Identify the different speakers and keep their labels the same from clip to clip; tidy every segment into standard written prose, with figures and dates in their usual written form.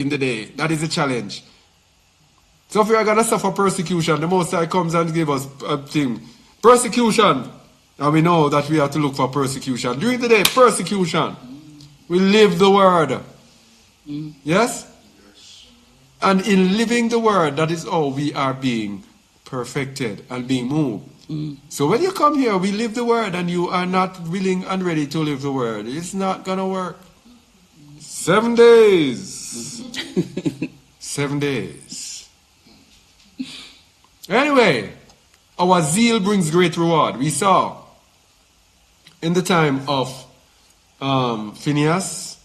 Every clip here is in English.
Speaker 1: in the day. That is a challenge. So if we are going to suffer persecution, the Most High comes and gives us a thing. Persecution. And we know that we have to look for persecution. During the day, persecution. We live the word. Yes? And in living the word, that is how we are being perfected and being moved. So when you come here, we live the word and you are not willing and ready to live the word. It's not going to work. 7 days. 7 days. Anyway, our zeal brings great reward. We saw in the time of Phineas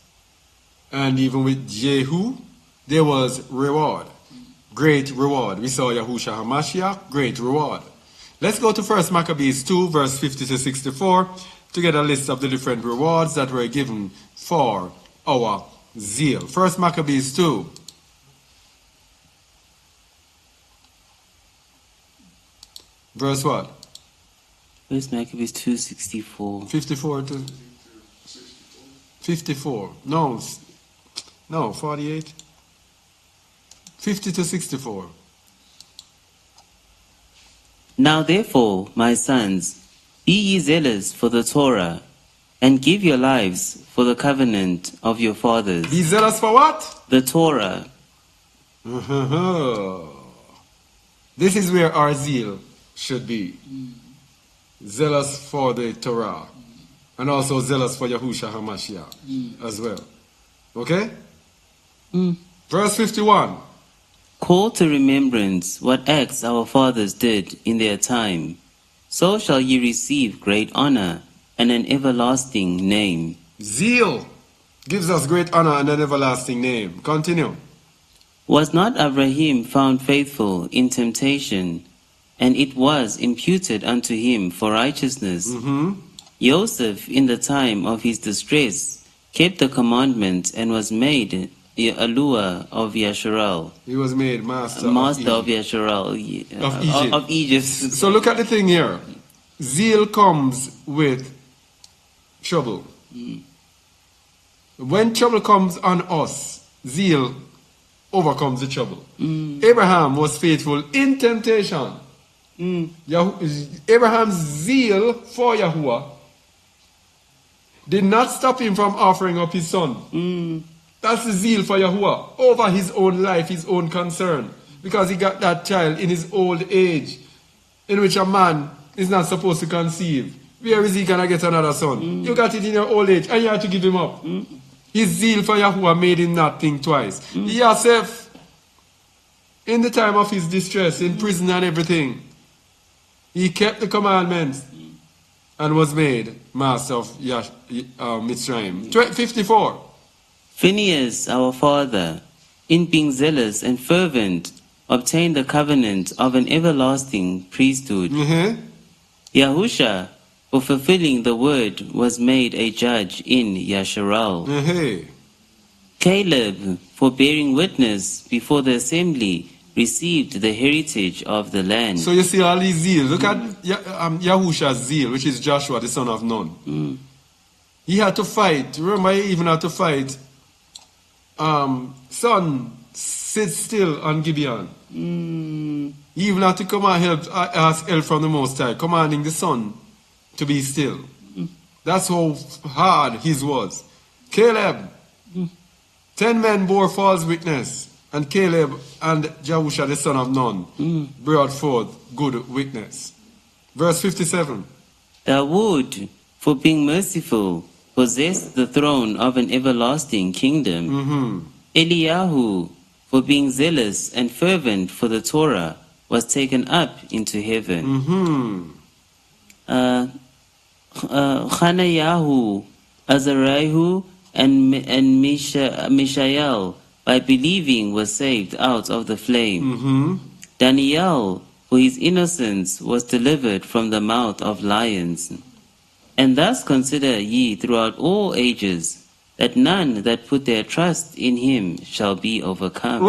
Speaker 1: and even with Jehu, there was reward. Great reward. We saw Yahushua HaMashiach, great reward. Let's go to 1 Maccabees 2, verse 50 to 64, to get a list of the different rewards that were given for our zeal. 1 Maccabees 2. Verse what?
Speaker 2: 1 Maccabees 2:64.
Speaker 1: 54 to 54. No, 48. 50 to 64.
Speaker 2: Now therefore, my sons, be ye zealous for the Torah, and give your lives for the covenant of your fathers.
Speaker 1: Be zealous for what?
Speaker 2: The Torah.
Speaker 1: This is where our zeal should be. Zealous for the Torah. And also zealous for Yahushua HaMashiach as well. Okay? Verse 51.
Speaker 2: Call to remembrance what acts our fathers did in their time. So shall ye receive great honor and an everlasting name.
Speaker 1: Zeal gives us great honor and an everlasting name. Continue.
Speaker 2: Was not Abraham found faithful in temptation, and it was imputed unto him for righteousness? Joseph, in the time of his distress, kept the commandment and was made Yahuah of Yasharal.
Speaker 1: He was made master
Speaker 2: of Yasharal. Of Egypt.
Speaker 1: So look at the thing here. Zeal comes with trouble. When trouble comes on us, zeal overcomes the trouble. Abraham was faithful in temptation. Abraham's zeal for Yahuah did not stop him from offering up his son. That's the zeal for Yahuah over his own life, his own concern. Because he got that child in his old age, in which a man is not supposed to conceive. Where is he going to get another son? You got it in your old age and you have to give him up. His zeal for Yahuah made him not think twice. Yosef, in the time of his distress, in prison and everything, he kept the commandments and was made master of Mitzrayim. 54.
Speaker 2: Phineas, our father, in being zealous and fervent, obtained the covenant of an everlasting priesthood. Yahusha, for fulfilling the word, was made a judge in Yasharal. Caleb, for bearing witness before the assembly, received the heritage of the land.
Speaker 1: So you see all these zeal. Look at Yahusha's zeal, which is Joshua, the son of Nun. He had to fight. Remember, he even had to fight. Son, sit still on Gibeon. He even had to come and ask help from the Most High, commanding the son to be still. That's how hard his was. Caleb, 10 men bore false witness, and Caleb and Yahusha, the son of Nun, brought forth good witness. Verse 57.
Speaker 2: Dawood, for being merciful, possessed the throne of an everlasting kingdom. Eliyahu, for being zealous and fervent for the Torah, was taken up into heaven. Chanayahu, Azariah, and Mishael, by believing, was saved out of the flame. Daniel, for his innocence, was delivered from the mouth of lions. And thus consider ye throughout all ages, that none that put their trust in him shall be overcome.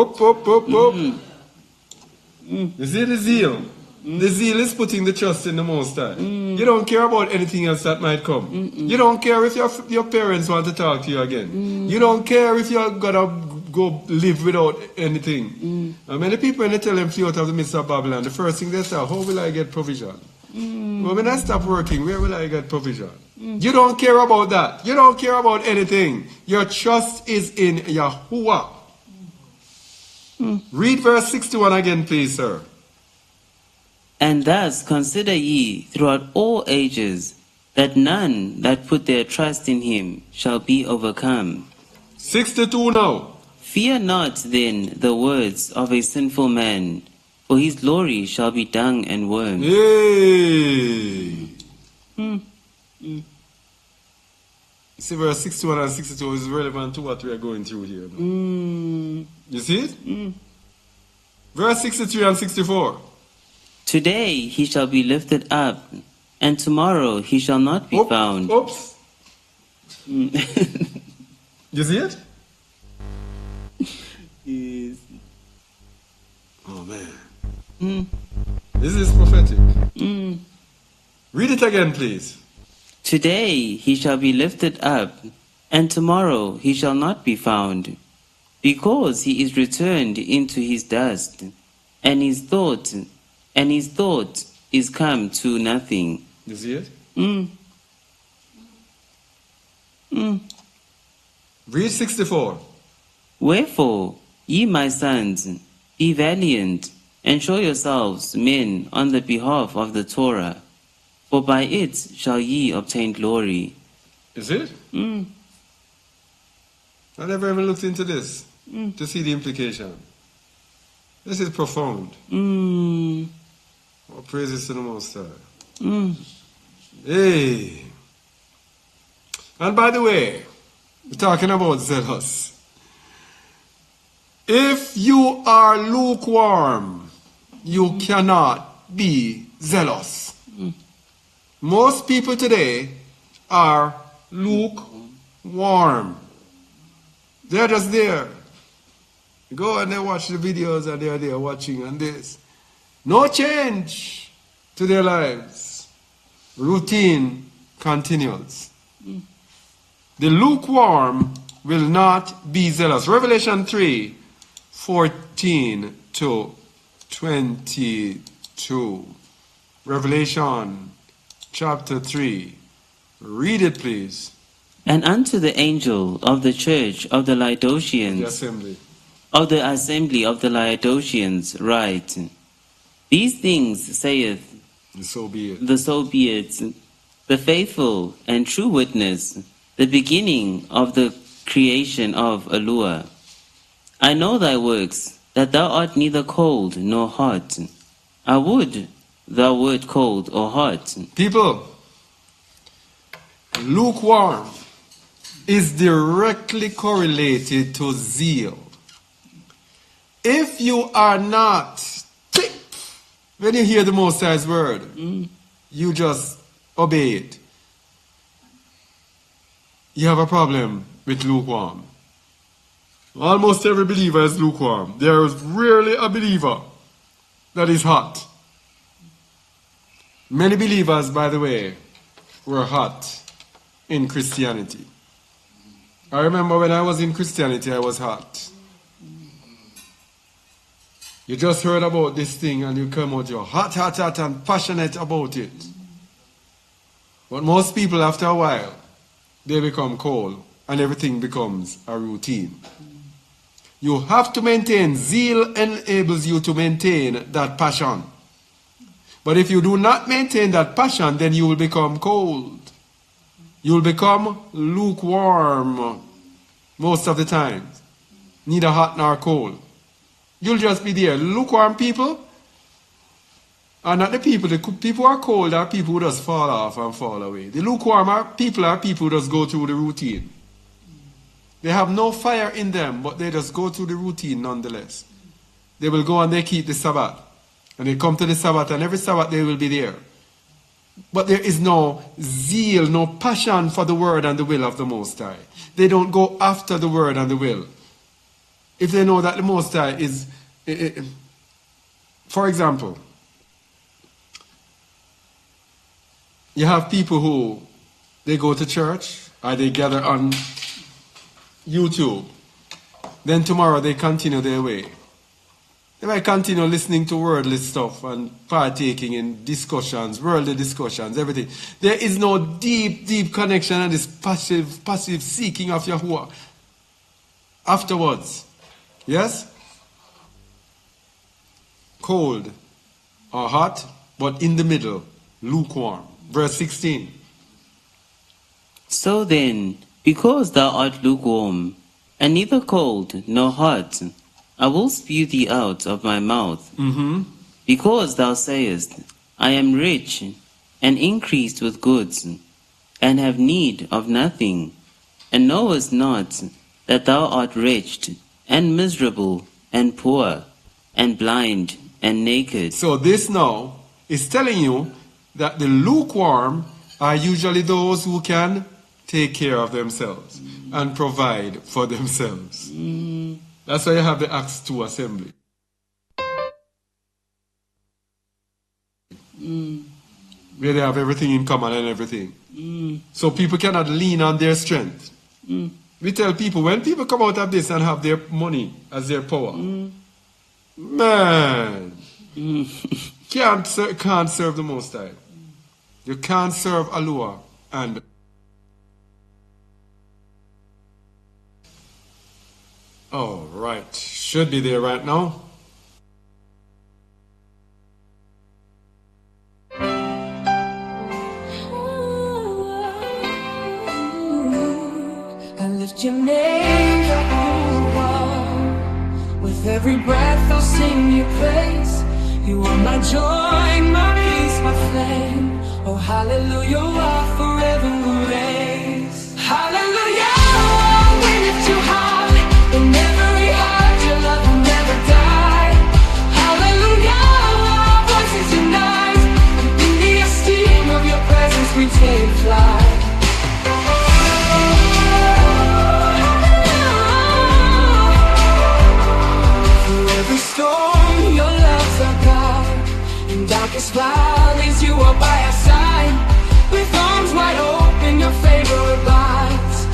Speaker 1: You see the zeal? The zeal is putting the trust in the Most High. You don't care about anything else that might come. You don't care if your parents want to talk to you again. You don't care if you're going to go live without anything. And many people, when they tell them flee out of the midst of Babylon, the first thing they say, how will I get provision? Well, when I stop working, where will I get provision? You don't care about that. You don't care about anything. Your trust is in Yahuah. Read verse 61 again, please, sir.
Speaker 2: And thus consider ye throughout all ages that none that put their trust in him shall be overcome.
Speaker 1: 62 now.
Speaker 2: Fear not then the words of a sinful man, for his glory shall be dung and worms.
Speaker 1: Hey. See, verse 61 and 62 is relevant to what we are going through here. You see it? Verse 63 and 64.
Speaker 2: Today he shall be lifted up, and tomorrow he shall not be found.
Speaker 1: Oops. You see it?
Speaker 2: Yes.
Speaker 1: Oh, man. This is prophetic. Read it again, please.
Speaker 2: Today he shall be lifted up, and tomorrow he shall not be found, because he is returned into his dust, and his thought is come to nothing.
Speaker 1: You see it? Read 64.
Speaker 2: Wherefore, ye my sons, be valiant, and show yourselves men on the behalf of the Torah, for by it shall ye obtain glory.
Speaker 1: Is it? I never even looked into this to see the implication. This is profound. All praises to the Most High. Hey. And by the way, we're talking about zealous. If you are lukewarm, you cannot be zealous. Most people today are lukewarm. They're just there. You go and they watch the videos and they're there watching and this. No change to their lives. Routine continues. The lukewarm will not be zealous. Revelation 3:14 to 22. Revelation chapter 3. Read it, please.
Speaker 2: And unto the angel of the church of the Laodiceans,
Speaker 1: The assembly.
Speaker 2: of the assembly of the Laodiceans, write, These things saith
Speaker 1: So be it.
Speaker 2: the faithful and true witness, the beginning of the creation of Yahuah. I know thy works, that thou art neither cold nor hot. I would thou wert cold or hot.
Speaker 1: People, lukewarm is directly correlated to zeal. If you are not thick, when you hear the Most High's word, you just obey it. You have a problem with lukewarm. Almost every believer is lukewarm. There is rarely a believer that is hot. Many believers, by the way, were hot in Christianity. I remember when I was in Christianity, I was hot. You just heard about this thing and you come out, you're hot, and passionate about it. But most people, after a while, they become cold and everything becomes a routine. You have to maintain. Zeal enables you to maintain that passion. But if you do not maintain that passion, then you will become cold. You will become lukewarm most of the time. Neither hot nor cold. You'll just be there. Lukewarm people are not the people. The people who are cold are people who just fall off and fall away. The lukewarm people are people who just go through the routine. They have no fire in them, but they just go through the routine nonetheless. They will go and they keep the Sabbath. And they come to the Sabbath, and every Sabbath they will be there. But there is no zeal, no passion for the word and the will of the Most High. They don't go after the word and the will. If they know that the Most High is... For example, you have people who, they go to church, or they gather on YouTube. then tomorrow they continue their way. They might continue listening to worldly stuff and partaking in discussions, worldly discussions, everything. There is no deep connection and this passive seeking of Yahuah afterwards. Yes? Cold or hot, but in the middle, lukewarm. Verse 16.
Speaker 2: So then, because thou art lukewarm, and neither cold nor hot, I will spew thee out of my mouth. Because thou sayest, I am rich, and increased with goods, and have need of nothing, and knowest not that thou art wretched, and miserable, and poor, and blind, and naked.
Speaker 1: So this now is telling you that the lukewarm are usually those who can take care of themselves and provide for themselves. That's why you have the Acts 2 assembly. Where they have everything in common and everything. So people cannot lean on their strength. We tell people, when people come out of this and have their money as their power, man, can't serve the Most High. You can't serve Yahuah and all right, should be there right now.
Speaker 3: I lift your name, Yahuah. With every breath I'll sing your praise. You are my joy, my peace, my flame. Oh, hallelujah, I forever will raise. Hallelujah, we lift you high. In every heart, your love will never die. Hallelujah, our voices unite. And in the esteem of your presence, we take flight. Through every storm, your love's our guide. In darkest valleys, you are by our side. With arms wide open, your favor abides.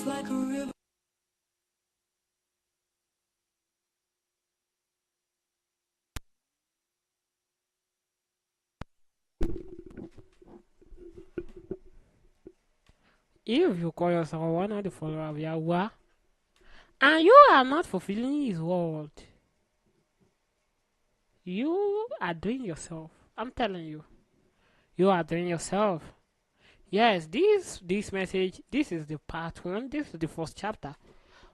Speaker 3: flows like a river.
Speaker 4: If you call yourself one of the followers of Yahuah, and you are not fulfilling His word, you are doing yourself. I'm telling you, you are doing yourself. Yes, this message, this is the part 1, this is the first chapter.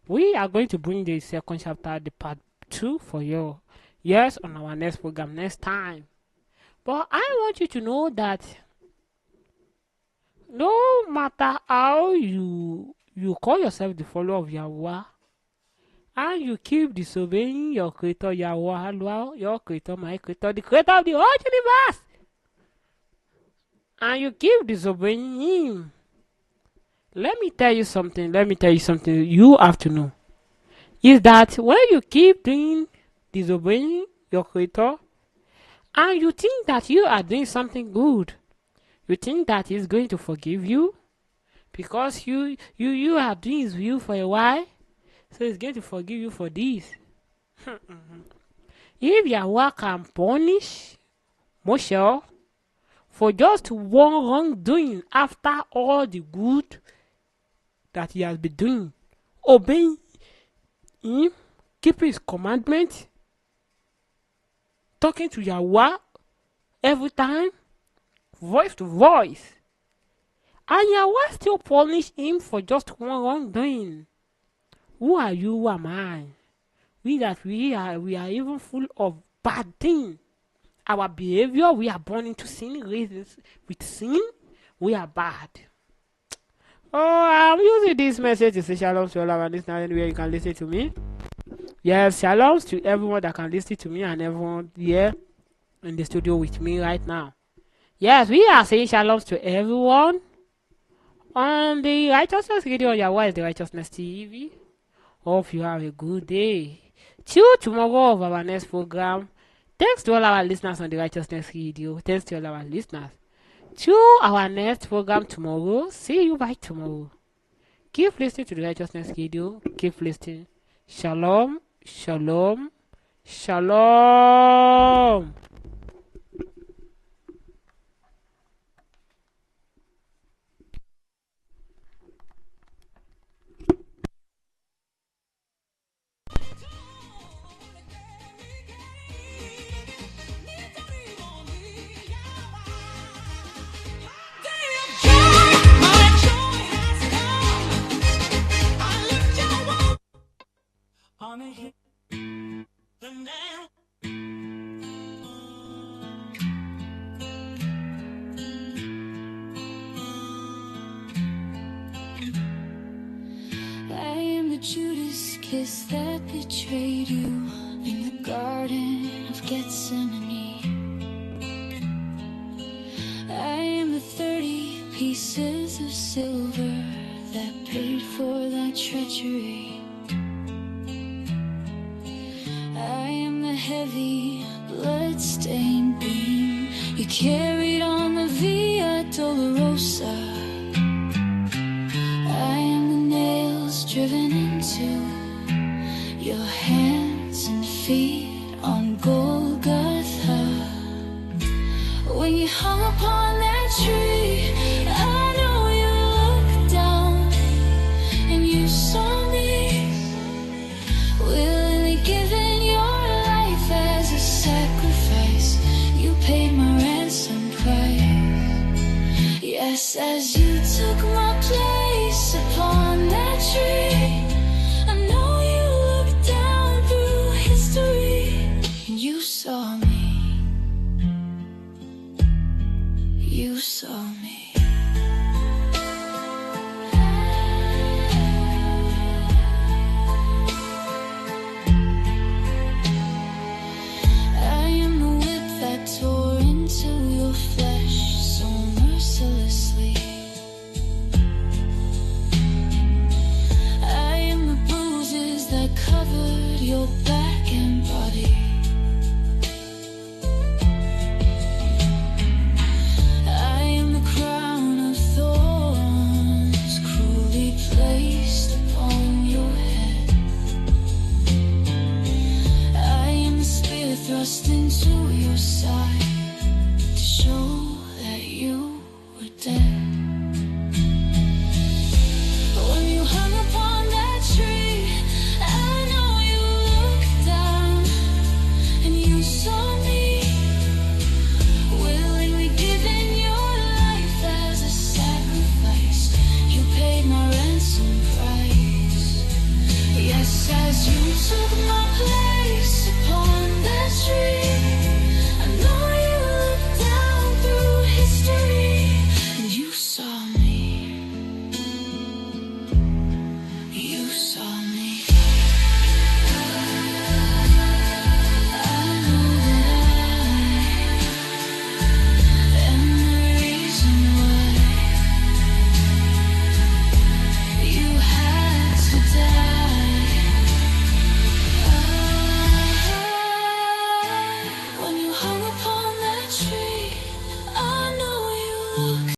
Speaker 4: We are going to bring the second chapter, the part 2 for you. Yes, on our next program, next time. But I want you to know that no matter how you call yourself the follower of Yahuah, and you keep disobeying your creator Yahuah, your creator, my creator, the creator of the whole universe, and you keep disobeying him, let me tell you something you have to know. Is that when you keep disobeying your creator, and you think that you are doing something good, you think that he's going to forgive you because you have doing his will for a while, so he's going to forgive you for this. If Yahuah can punish Moshe for just one wrongdoing after all the good that he has been doing, obeying him, keeping his commandments, talking to Yahuah every time, voice to voice, and Yahuah still punish him for just one wrongdoing, who are you, who am I? We are even full of bad things. Our behavior, we are born into sin, raised with sin, we are bad. Oh, I'm using this message to say shalom to all our listeners anywhere you can listen to me. Yes, shalom to everyone that can listen to me and everyone here in the studio with me right now. Yes, we are saying shalom to everyone on the Righteousness Radio on Yahuah is the Righteousness TV. Hope you have a good day. Till tomorrow of our next program. Thanks to all our listeners on the Righteousness Radio. Thanks to all our listeners. Till our next program tomorrow. See you by tomorrow. Keep listening to the Righteousness Radio. Keep listening. Shalom, shalom, shalom.
Speaker 3: On a hit the nail. I am the Judas kiss that betrayed you in the Garden of Gethsemane. I am the 30 pieces of silver that paid for that treachery. I am the heavy, blood-stained beam you carried on the Via Dolorosa. I am the nails driven into your hands and feet on Golgotha. When you hung upon